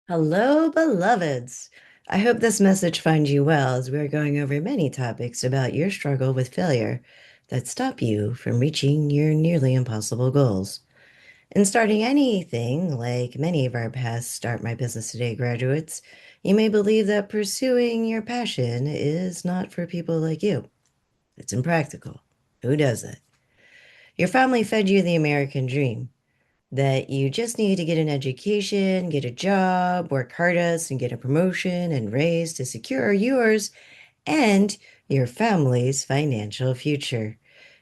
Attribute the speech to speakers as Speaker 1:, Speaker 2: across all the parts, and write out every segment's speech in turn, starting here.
Speaker 1: Hello, beloveds. I hope this message finds you well as we're going over many topics about your struggle with failure that stop you from reaching your nearly impossible goals. In starting anything, like many of our past Start My Business Today graduates, you may believe that pursuing your passion is not for people like you. It's impractical. Who does it? Your family fed you the American dream that you just need to get an education, get a job, work hardest, and get a promotion and raise to secure yours and your family's financial future.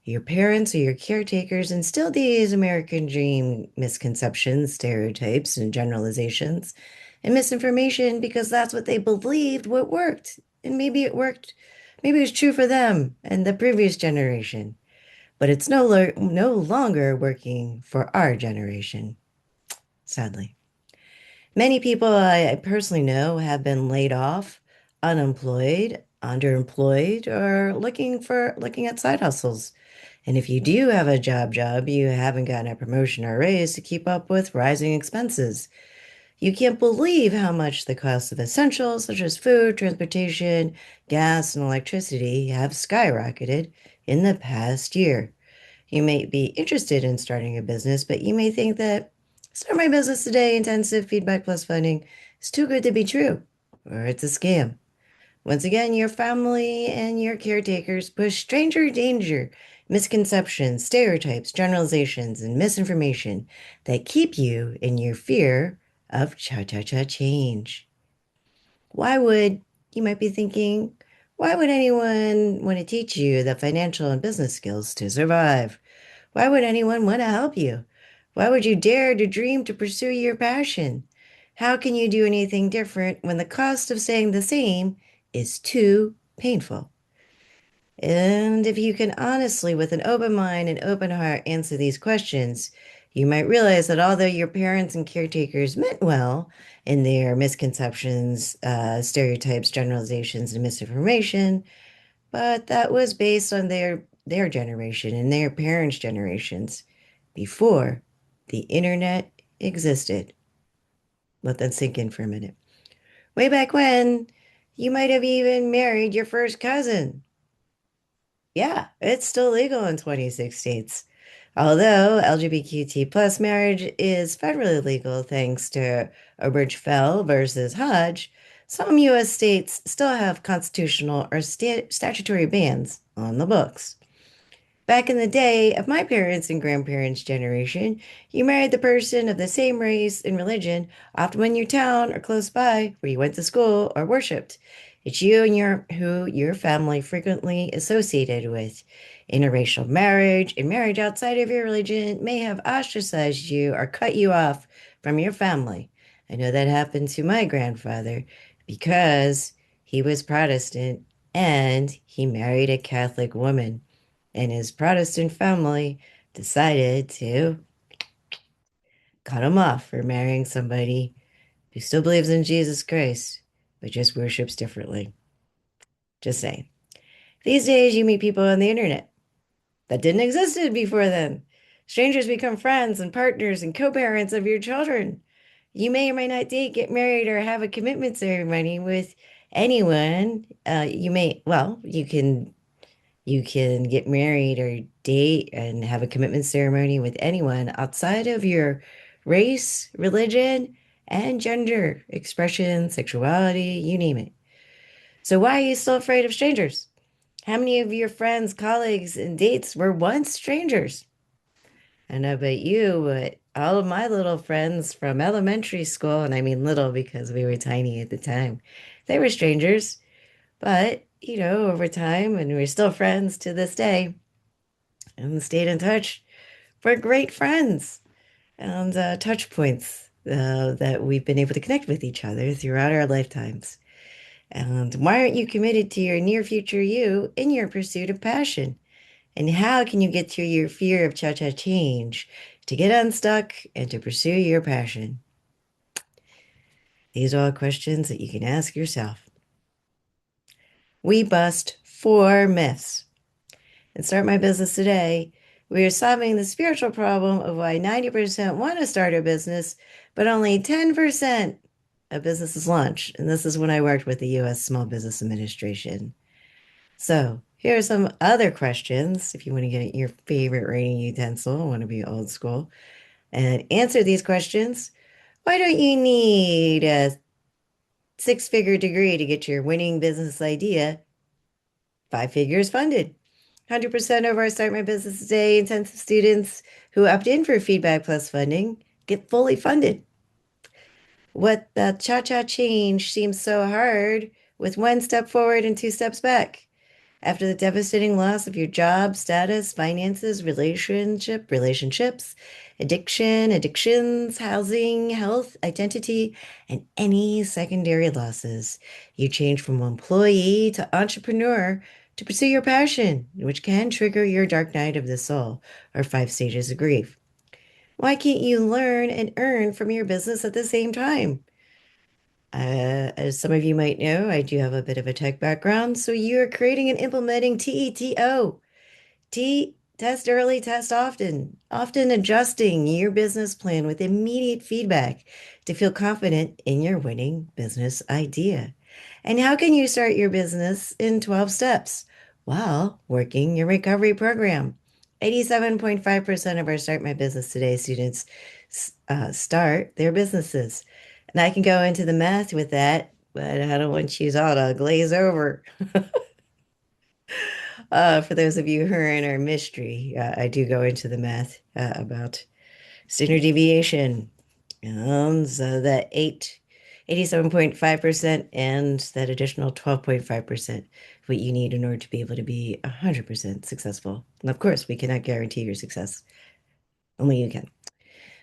Speaker 1: Your parents or your caretakers instilled these American dream misconceptions, stereotypes, and generalizations and misinformation because that's what they believed what worked. And maybe it worked, maybe it was true for them and the previous generation, but it's no longer working for our generation, sadly. Many people I personally know have been laid off, unemployed, underemployed, or looking at side hustles. And if you do have a job, you haven't gotten a promotion or raise to keep up with rising expenses. You can't believe how much the cost of essentials such as food, transportation, gas, and electricity have skyrocketed in the past year. You may be interested in starting a business, but you may think that start my business today, intensive feedback plus funding is too good to be true, or it's a scam. Once again, your family and your caretakers push stranger danger, misconceptions, stereotypes, generalizations, and misinformation that keep you in your fear of cha-cha-cha change. Why would, you might be thinking, why would anyone want to teach you the financial and business skills to survive? Why would anyone want to help you? Why would you dare to dream to pursue your passion? How can you do anything different when the cost of staying the same is too painful? And if you can honestly, with an open mind and open heart, answer these questions, you might realize that although your parents and caretakers meant well in their misconceptions, stereotypes, generalizations, and misinformation, but that was based on their generation and their parents' generations before the internet existed. Let that sink in for a minute. Way back when, you might have even married your first cousin. Yeah, it's still legal in 26 states. Although LGBTQ plus marriage is federally legal thanks to Obergefell versus Hodge, some U.S. states still have constitutional or statutory bans on the books. Back in the day of my parents' and grandparents' generation, you married the person of the same race and religion, often in your town or close by where you went to school or worshiped. It's you and your family frequently associated with. Interracial marriage and marriage outside of your religion may have ostracized you or cut you off from your family. I know that happened to my grandfather because he was Protestant and he married a Catholic woman and his Protestant family decided to cut him off for marrying somebody who still believes in Jesus Christ, but just worships differently. Just saying. These days, you meet people on the internet that didn't exist before then. Strangers become friends and partners and co-parents of your children. You may or may not date, get married, or have a commitment ceremony with anyone. You can get married or date and have a commitment ceremony with anyone outside of your race, religion, and gender expression, sexuality, you name it. So why are you still afraid of strangers? How many of your friends, colleagues, and dates were once strangers? I don't know about you, but all of my little friends from elementary school, and I mean little because we were tiny at the time, they were strangers. But, over time, and we're still friends to this day, and stayed in touch. We're great friends and touch points that we've been able to connect with each other throughout our lifetimes. And why aren't you committed to your near future you in your pursuit of passion? And how can you get through your fear of cha-cha change to get unstuck and to pursue your passion? These are all questions that you can ask yourself. We bust 4 myths. And Start My Business Today, we are solving the spiritual problem of why 90% want to start a business, but only 10% a business's launch. And this is when I worked with the U.S. Small Business Administration. So here are some other questions if you want to get your favorite writing utensil, want to be old school, and answer these questions. Why don't you need a six-figure degree to get your winning business idea five figures funded? 100% of our Start My Business Today intensive students who opt in for Feedback Plus funding get fully funded. What the cha-cha change seems so hard with one step forward and two steps back. After the devastating loss of your job, status, finances, relationships, addictions, housing, health, identity, and any secondary losses, you change from employee to entrepreneur to pursue your passion, which can trigger your dark night of the soul or five stages of grief. Why can't you learn and earn from your business at the same time? As some of you might know, I do have a bit of a tech background, so you are creating and implementing TETO. Test early, test often, often adjusting your business plan with immediate feedback to feel confident in your winning business idea. And how can you start your business in 12 steps while working your recovery program? 87.5% of our Start My Business Today students start their businesses. And I can go into the math with that, but I don't want you all to glaze over. For those of you who are in our mystery, I do go into the math about standard deviation. So that 87.5% and that additional 12.5%, what you need in order to be able to be 100% successful. And of course, we cannot guarantee your success. Only you can.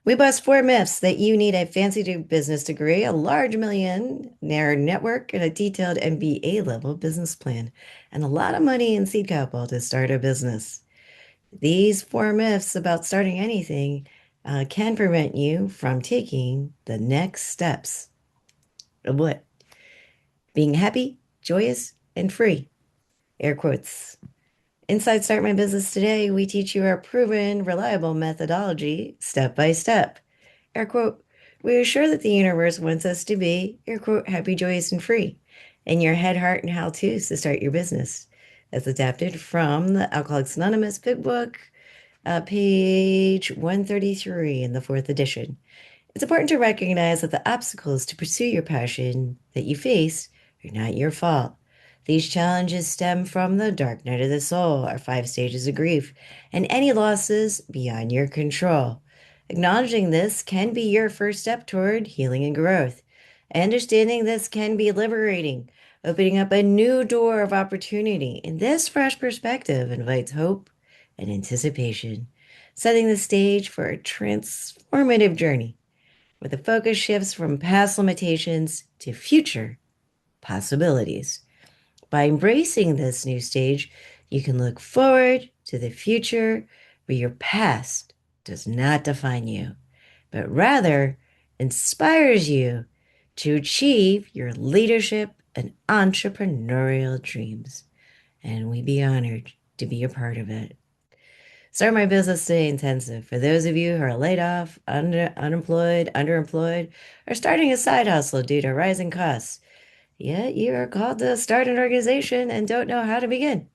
Speaker 1: We bust four myths that you need a fancy business degree, a large millionaire network, and a detailed MBA level business plan, and a lot of money in seed capital to start a business. These four myths about starting anything can prevent you from taking the next steps of what? Being happy, joyous, and free. Air quotes. Inside Start My Business Today, we teach you our proven, reliable methodology step by step. Air quote, we are sure that the universe wants us to be, air quote, happy, joyous, and free. And your head, heart, and how-tos to start your business. As adapted from the Alcoholics Anonymous Big Book, page 133 in the fourth edition. It's important to recognize that the obstacles to pursue your passion that you face are not your fault. These challenges stem from the dark night of the soul, our five stages of grief, and any losses beyond your control. Acknowledging this can be your first step toward healing and growth. Understanding this can be liberating, opening up a new door of opportunity. And this fresh perspective invites hope and anticipation, setting the stage for a transformative journey where the focus shifts from past limitations to future possibilities. By embracing this new stage, you can look forward to the future where your past does not define you, but rather inspires you to achieve your leadership and entrepreneurial dreams. And we'd be honored to be a part of it. Start My Business Today Intensive. For those of you who are laid off, unemployed, underemployed, or starting a side hustle due to rising costs, yet you are called to start an organization and don't know how to begin.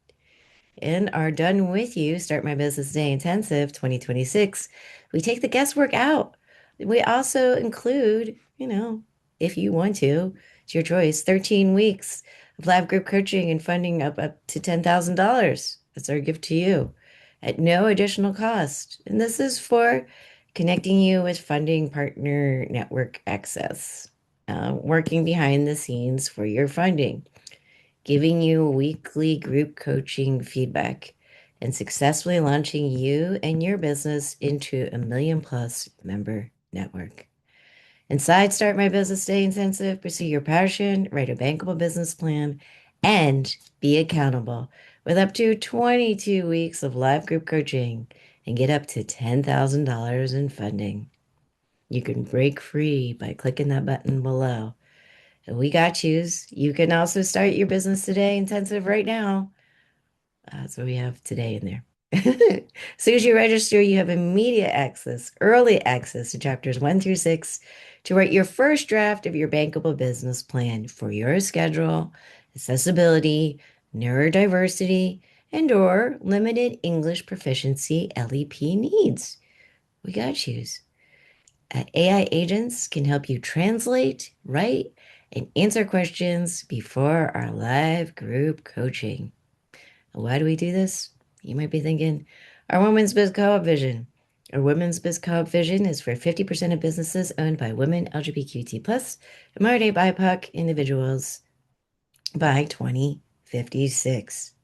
Speaker 1: In our Done With You Start My Business Day Intensive 2026, we take the guesswork out. We also include, if you want to, it's your choice, 13 weeks of live group coaching and funding up to $10,000. That's our gift to you at no additional cost. And this is for connecting you with funding partner network access, working behind the scenes for your funding, giving you weekly group coaching feedback, and successfully launching you and your business into a million plus member network. Inside Start My Business Day Intensive, pursue your passion, write a bankable business plan, and be accountable with up to 22 weeks of live group coaching and get up to $10,000 in funding. You can break free by clicking that button below. And we got yous. You can also start your business today intensive right now. That's what we have today in there. As soon as you register, you have immediate access, early access to chapters 1 through 6 to write your first draft of your bankable business plan for your schedule, accessibility, neurodiversity, and/or limited English proficiency LEP needs. We got yous. AI agents can help you translate, write, and answer questions before our live group coaching. Why do we do this? You might be thinking, our Women's Biz Co-op vision. Our Women's Biz Co-op vision is for 50% of businesses owned by women, LGBTQ+, and minority BIPOC individuals by 2056.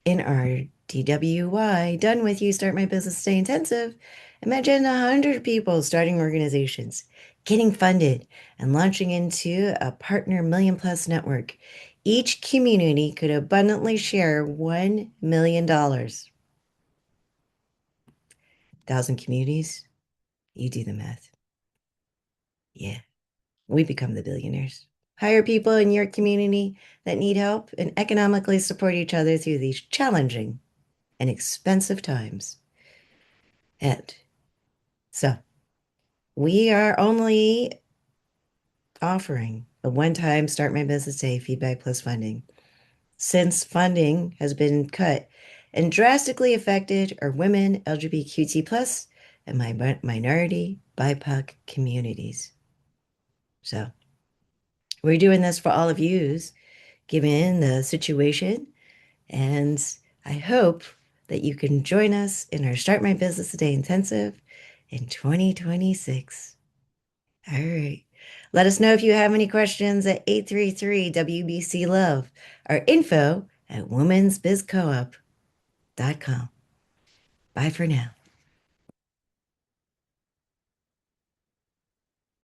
Speaker 1: In our DWY, Done With You, Start My Business Stay Intensive, imagine 100 people starting organizations, getting funded, and launching into a partner million plus network. Each community could abundantly share $1 million. 1,000 communities, you do the math. Yeah, we become the billionaires. Hire people in your community that need help and economically support each other through these challenging and expensive times. And so we are only offering a one-time Start My Business Day feedback plus funding. Since funding has been cut and drastically affected our women, LGBTQT plus, and minority BIPOC communities. So we're doing this for all of yous, given the situation, and I hope that you can join us in our Start My Business Today intensive in 2026. All right. Let us know if you have any questions at 833 WBC Love or info at womensbizcoop.com. Bye for now.